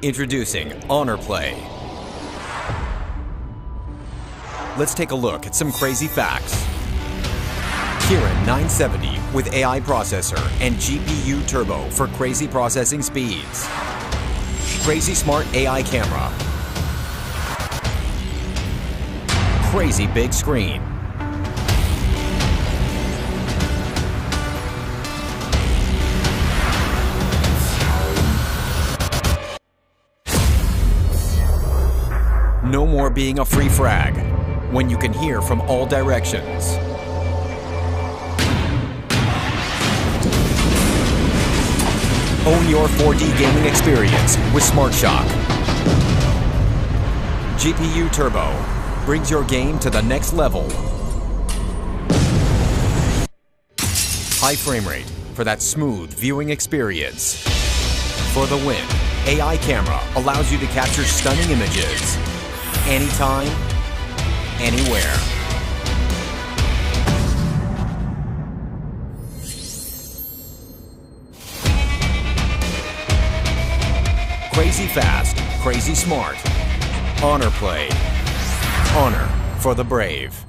Introducing Honor Play. Let's take a look at some crazy facts. Kirin 970 with AI processor and GPU turbo for crazy processing speeds. Crazy smart AI camera. Crazy big screen. No more being a free frag when you can hear from all directions. Own your 4D gaming experience with SmartShock. GPU Turbo brings your game to the next level. High frame rate for that smooth viewing experience. For the win, AI camera allows you to capture stunning images. Anytime, anywhere. Crazy fast, crazy smart. Honor Play. Honor for the brave.